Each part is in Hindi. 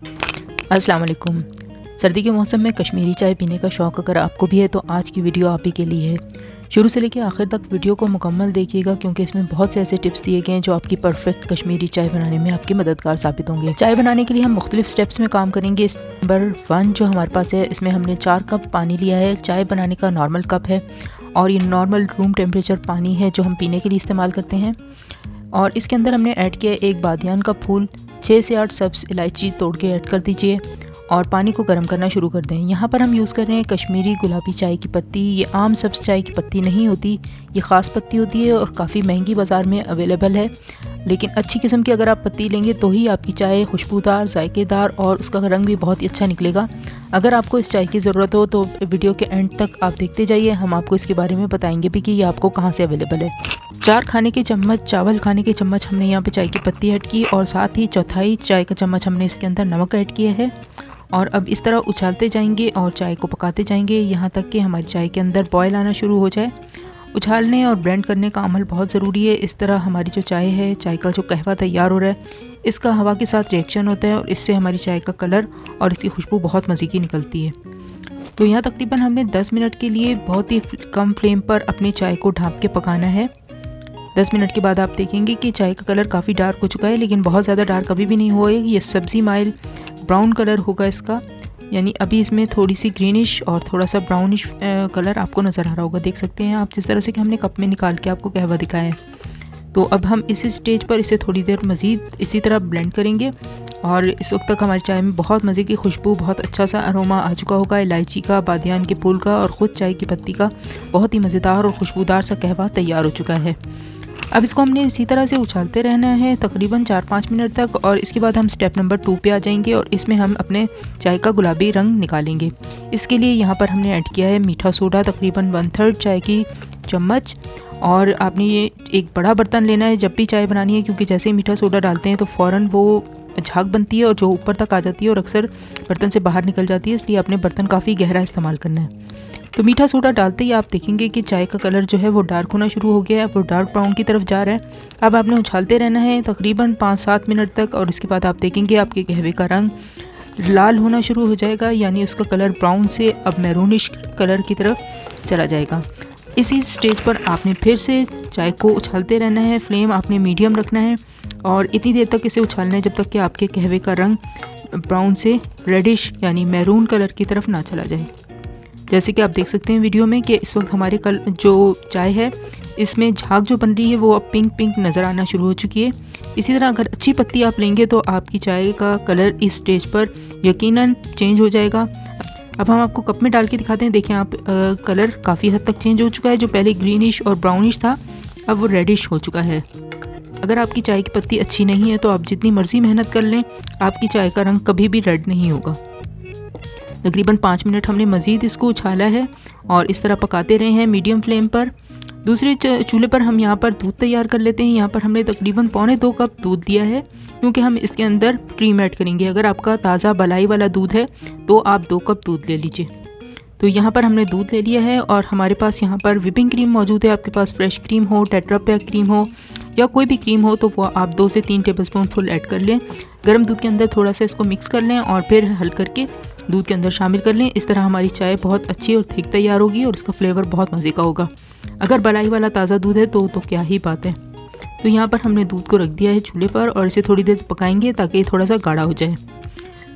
अस्सलाम वालेकुम। सर्दी के मौसम में कश्मीरी चाय पीने का शौक़ अगर आपको भी है तो आज की वीडियो आप ही के लिए है। शुरू से लेकर आखिर तक वीडियो को मुकम्मल देखिएगा क्योंकि इसमें बहुत से ऐसे टिप्स दिए गए हैं जो आपकी परफेक्ट कश्मीरी चाय बनाने में आपकी मददगार साबित होंगे। चाय बनाने के लिए हम मुख्तलिफ स्टेप्स में काम करेंगे। नंबर 1 जो हमारे पास है, इसमें हमने 4 कप पानी लिया है। चाय बनाने का नॉर्मल कप है और ये नॉर्मल रूम टेम्परेचर पानी है जो हम पीने के लिए इस्तेमाल करते हैं। और इसके अंदर हमने ऐड किया एक बादियान का फूल, 6 से 8 सब्ज़ इलायची तोड़ के ऐड कर दीजिए और पानी को गर्म करना शुरू कर दें। यहाँ पर हम यूज़ कर रहे हैं कश्मीरी गुलाबी चाय की पत्ती। ये आम सब्ज़ चाय की पत्ती नहीं होती, ये ख़ास पत्ती होती है और काफ़ी महंगी बाज़ार में अवेलेबल है। लेकिन अच्छी किस्म की अगर आप पत्ती लेंगे तो ही आपकी चाय खुशबूदार, जायकेदार और उसका रंग भी बहुत ही अच्छा निकलेगा। अगर आपको इस चाय की ज़रूरत हो तो वीडियो के एंड तक आप देखते जाइए, हम आपको इसके बारे में बताएंगे भी कि ये आपको कहाँ से अवेलेबल है। 4 खाने के चम्मच चावल खाने के चम्मच हमने यहाँ पे चाय की पत्ती ऐड की और साथ ही चौथाई चाय का चम्मच हमने इसके अंदर नमक ऐड किया है। और अब इस तरह उछालते जाएंगे और चाय को पकाते जाएंगे यहाँ तक कि हमारी चाय के अंदर बॉयल आना शुरू हो जाए। उछालने और ब्लेंड करने का अमल बहुत ज़रूरी है। इस तरह हमारी जो चाय है, चाय का जो कहवा तैयार हो रहा है, इसका हवा के साथ रिएक्शन होता है और इससे हमारी चाय का कलर और इसकी खुशबू बहुत मज़े की निकलती है। तो यहाँ तकरीबन हमने 10 मिनट के लिए बहुत ही कम फ्लेम पर अपनी चाय को ढाँप के पकाना है। 10 मिनट के बाद आप देखेंगे कि चाय का कलर काफ़ी डार्क हो चुका है, लेकिन बहुत ज़्यादा डार्क कभी भी नहीं होएगा। ये सब्ज़ी माइल ब्राउन कलर होगा इसका, यानी अभी इसमें थोड़ी सी ग्रीनिश और थोड़ा सा ब्राउनिश कलर आपको नज़र आ रहा होगा। देख सकते हैं आप जिस तरह से कि हमने कप में निकाल के आपको कहवा दिखाया है। तो अब हम इस स्टेज पर इसे थोड़ी देर मज़ीद इसी तरह ब्लेंड करेंगे और इस वक्त तक हमारी चाय में बहुत मज़े की खुशबू, बहुत अच्छा सा अरोमा आ चुका होगा इलायची का, बादियान के फूल का और ख़ुद चाय की पत्ती का। बहुत ही मज़ेदार और खुशबूदार सा कहवा तैयार हो चुका है। अब इसको हमने इसी तरह से उछालते रहना है तकरीबन 4-5 मिनट तक और इसके बाद हम स्टेप नंबर 2 पे आ जाएंगे और इसमें हम अपने चाय का गुलाबी रंग निकालेंगे। इसके लिए यहाँ पर हमने ऐड किया है मीठा सोडा, तकरीबन 1/3 चाय की चम्मच। और आपने ये एक बड़ा बर्तन लेना है जब भी चाय बनानी है, क्योंकि जैसे ही मीठा सोडा डालते हैं तो फ़ौरन वो झाग बनती है और जो ऊपर तक आ जाती है और अक्सर बर्तन से बाहर निकल जाती है, इसलिए आपने बर्तन काफ़ी गहरा इस्तेमाल करना है। तो मीठा सोडा डालते ही आप देखेंगे कि चाय का कलर जो है वो डार्क होना शुरू हो गया है, अब वो डार्क ब्राउन की तरफ जा रहा है। अब आपने उछालते रहना है तकरीबन 5-7 मिनट तक और इसके बाद आप देखेंगे आपके कहवे का रंग लाल होना शुरू हो जाएगा, यानी उसका कलर ब्राउन से अब मैरूनिश कलर की तरफ चला जाएगा। इसी स्टेज पर आपने फिर से चाय को उछालते रहना है, फ्लेम आपने मीडियम रखना है और इतनी देर तक इसे उछालना है जब तक कि आपके कहवे का रंग ब्राउन से रेडिश यानी मैरून कलर की तरफ ना चला जाए। जैसे कि आप देख सकते हैं वीडियो में कि इस वक्त हमारे जो चाय है इसमें झाग जो बन रही है वो अब पिंक पिंक नज़र आना शुरू हो चुकी है। इसी तरह अगर अच्छी पत्ती आप लेंगे तो आपकी चाय का कलर इस स्टेज पर यकीनन चेंज हो जाएगा। अब हम आपको कप में डाल के दिखाते हैं। देखें आप कलर काफ़ी हद तक चेंज हो चुका है। जो पहले ग्रीनिश और ब्राउनिश था अब वो रेडिश हो चुका है। अगर आपकी चाय की पत्ती अच्छी नहीं है तो आप जितनी मर्ज़ी मेहनत कर लें, आपकी चाय का रंग कभी भी रेड नहीं होगा। तकरीबन 5 मिनट हमने मज़ीद इसको उछाला है और इस तरह पकाते रहे हैं मीडियम फ्लेम पर। दूसरे चूल्हे पर हम यहाँ पर दूध तैयार कर लेते हैं। यहाँ पर हमने तकरीबन 2.25 कप दूध लिया है क्योंकि हम इसके अंदर क्रीम ऐड करेंगे। अगर आपका ताज़ा बलाई वाला दूध है तो आप 2 कप दूध ले लीजिए। तो यहाँ पर हमने दूध ले लिया है और हमारे पास यहाँ पर व्हिपिंग क्रीम मौजूद है। आपके पास फ्रेश क्रीम हो, टेट्रा पैक क्रीम हो या कोई भी क्रीम हो तो वो आप 2 से 3 टेबलस्पून फुल ऐड कर लें। गर्म दूध के अंदर थोड़ा सा इसको मिक्स कर लें और फिर हल करके दूध के अंदर शामिल कर लें। इस तरह हमारी चाय बहुत अच्छी और थिक तैयार होगी और इसका फ्लेवर बहुत मज़े का होगा। अगर बलाई वाला ताज़ा दूध है तो क्या ही बात है। तो यहाँ पर हमने दूध को रख दिया है चूल्हे पर और इसे थोड़ी देर पकाएंगे ताकि थोड़ा सा गाढ़ा हो जाए।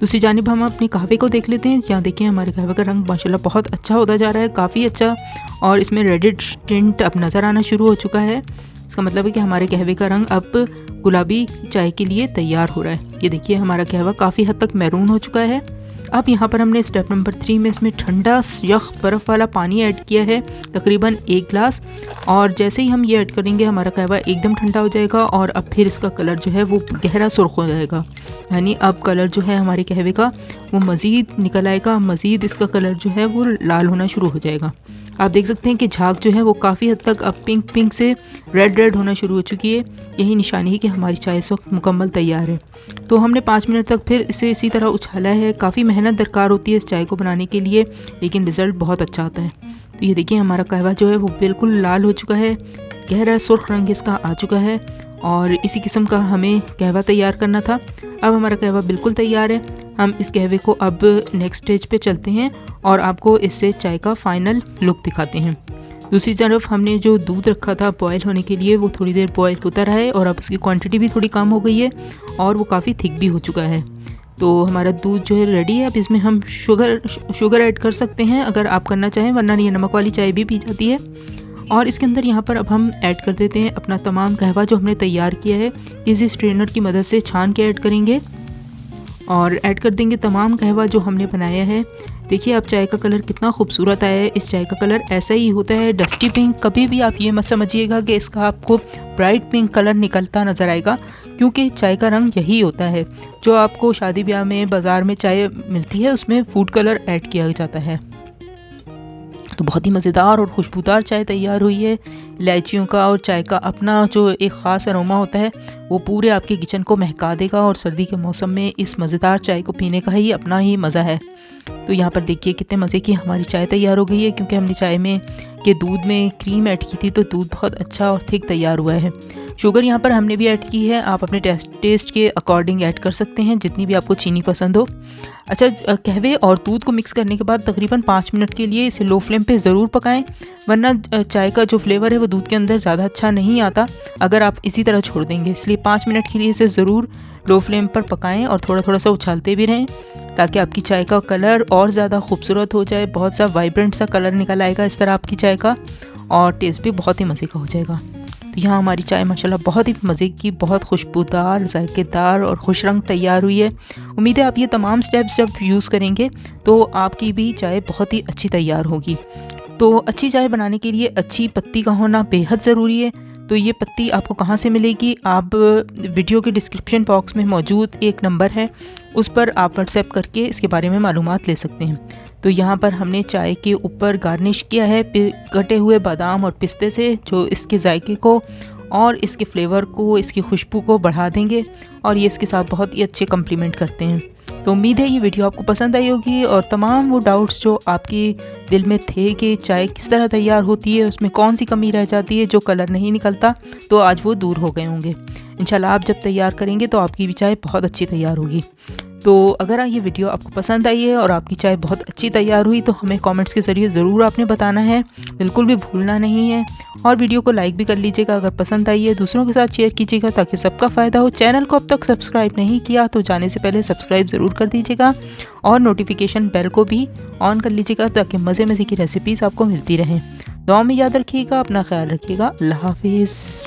दूसरी जानिब हम अपने कहवे को देख लेते हैं। यहाँ देखिए हमारे कहवे का रंग माशाल्लाह बहुत अच्छा होता जा रहा है, काफ़ी अच्छा, और इसमें रेडिश टिंट अब नज़र आना शुरू हो चुका है। इसका मतलब है कि हमारे कहवे का रंग अब गुलाबी चाय के लिए तैयार हो रहा है। ये देखिए हमारा कहवा काफ़ी हद तक मैरून हो चुका है। अब यहाँ पर हमने स्टेप नंबर 3 में इसमें ठंडा यख बर्फ़ वाला पानी ऐड किया है, तकरीबन 1 गिलास। और जैसे ही हम ये ऐड करेंगे हमारा कहवा एकदम ठंडा हो जाएगा और अब फिर इसका कलर जो है वो गहरा सुर्ख हो जाएगा, यानी अब कलर जो है हमारे कहवे का वो मज़ीद निकल आएगा, मज़ीद इसका कलर जो है वो लाल होना शुरू हो जाएगा। आप देख सकते हैं कि झाग जो है वो काफ़ी हद तक अब पिंक पिंक से रेड होना शुरू हो चुकी है। यही निशानी है कि हमारी चाय इस वक्त मुकम्मल तैयार है। तो हमने 5 मिनट तक फिर इसे इसी तरह उछाला है। काफ़ी मेहनत दरकार होती है इस चाय को बनाने के लिए, लेकिन रिज़ल्ट बहुत अच्छा आता है। तो ये देखिए हमारा कहवा जो है वो बिल्कुल लाल हो चुका है, गहरा सुर्ख रंग इसका आ चुका है और इसी किस्म का हमें कहवा तैयार करना था। अब हमारा कहवा बिल्कुल तैयार है। हम इस कहवे को अब नेक्स्ट स्टेज पे चलते हैं और आपको इससे चाय का फाइनल लुक दिखाते हैं। दूसरी तरफ हमने जो दूध रखा था बॉयल होने के लिए, वो थोड़ी देर बॉयल होता रहा है और अब उसकी क्वांटिटी भी थोड़ी कम हो गई है और वो काफ़ी थिक भी हो चुका है। तो हमारा दूध जो है रेडी है। अब इसमें हम शुगर ऐड कर सकते हैं अगर आप करना चाहें, वरना ये नमक वाली चाय भी पी जाती है। और इसके अंदर यहाँ पर अब हम ऐड कर देते हैं अपना तमाम कहवा जो हमने तैयार किया है। इसी स्ट्रेनर की मदद से छान के ऐड करेंगे और ऐड कर देंगे तमाम कहवा जो हमने बनाया है। देखिए अब चाय का कलर कितना खूबसूरत आया है। इस चाय का कलर ऐसा ही होता है, डस्टी पिंक। कभी भी आप ये मत समझिएगा कि इसका आपको ब्राइट पिंक कलर निकलता नज़र आएगा, क्योंकि चाय का रंग यही होता है। जो आपको शादी ब्याह में बाज़ार में चाय मिलती है उसमें फूड कलर ऐड किया जाता है। तो बहुत ही मज़ेदार और खुशबूदार चाय तैयार हुई है। इलायचियों का और चाय का अपना जो एक ख़ास अरोमा होता है वो पूरे आपके किचन को महका देगा और सर्दी के मौसम में इस मज़ेदार चाय को पीने का ही अपना ही मज़ा है। तो यहाँ पर देखिए कितने मज़े की हमारी चाय तैयार हो गई है, क्योंकि हमने चाय में के दूध में क्रीम ऐड की थी तो दूध बहुत अच्छा और थिक तैयार हुआ है। शुगर यहाँ पर हमने भी ऐड की है, आप अपने टेस्ट के अकॉर्डिंग ऐड कर सकते हैं, जितनी भी आपको चीनी पसंद हो। अच्छा, कहवे और दूध को मिक्स करने के बाद तकरीबन 5 मिनट के लिए इसे लो फ्लेम पे ज़रूर पकाएं, वरना चाय का जो फ्लेवर है वो दूध के अंदर ज़्यादा अच्छा नहीं आता अगर आप इसी तरह छोड़ देंगे। इसलिए 5 मिनट के लिए इसे ज़रूर लो फ्लेम पर पकाएं और थोड़ा थोड़ा सा उछालते भी रहें, ताकि आपकी चाय का कलर और ज़्यादा खूबसूरत हो जाए। बहुत सा वाइब्रेंट सा कलर निकल आएगा इस तरह आपकी चाय का, और टेस्ट भी बहुत ही मज़े का हो जाएगा। तो यहाँ हमारी चाय माशाल्लाह बहुत ही मज़े की, बहुत खुशबूदार, जायकेदार और खुश रंग तैयार हुई है। उम्मीद है आप ये तमाम स्टेप्स जब यूज़ करेंगे तो आपकी भी चाय बहुत ही अच्छी तैयार होगी। तो अच्छी चाय बनाने के लिए अच्छी पत्ती का होना बेहद ज़रूरी है। तो ये पत्ती आपको कहाँ से मिलेगी? आप वीडियो के डिस्क्रिप्शन बॉक्स में मौजूद एक नंबर है, उस पर आप व्हाट्सएप करके इसके बारे में मालूमात ले सकते हैं। तो यहाँ पर हमने चाय के ऊपर गार्निश किया है कटे हुए बादाम और पिस्ते से, जो इसके जायके को और इसके फ्लेवर को, इसकी खुशबू को बढ़ा देंगे और ये इसके साथ बहुत ही अच्छे कम्प्लीमेंट करते हैं। तो उम्मीद है ये वीडियो आपको पसंद आई होगी और तमाम वो डाउट्स जो आपके दिल में थे कि चाय किस तरह तैयार होती है, उसमें कौन सी कमी रह जाती है जो कलर नहीं निकलता, तो आज वो दूर हो गए होंगे। इंशाल्लाह आप जब तैयार करेंगे तो आपकी भी चाय बहुत अच्छी तैयार होगी। तो अगर ये वीडियो आपको पसंद आई है और आपकी चाय बहुत अच्छी तैयार हुई तो हमें कमेंट्स के ज़रिए ज़रूर आपने बताना है, बिल्कुल भी भूलना नहीं है। और वीडियो को लाइक भी कर लीजिएगा अगर पसंद आई है, दूसरों के साथ शेयर कीजिएगा ताकि सबका फ़ायदा हो। चैनल को अब तक सब्सक्राइब नहीं किया तो जाने से पहले सब्सक्राइब ज़रूर कर दीजिएगा और नोटिफिकेशन बेल को भी ऑन कर लीजिएगा ताकि मज़े मज़े की रेसिपीज़ आपको मिलती रहें। दुआ में याद रखिएगा, अपना ख्याल रखिएगा। अल्लाह हाफिज़।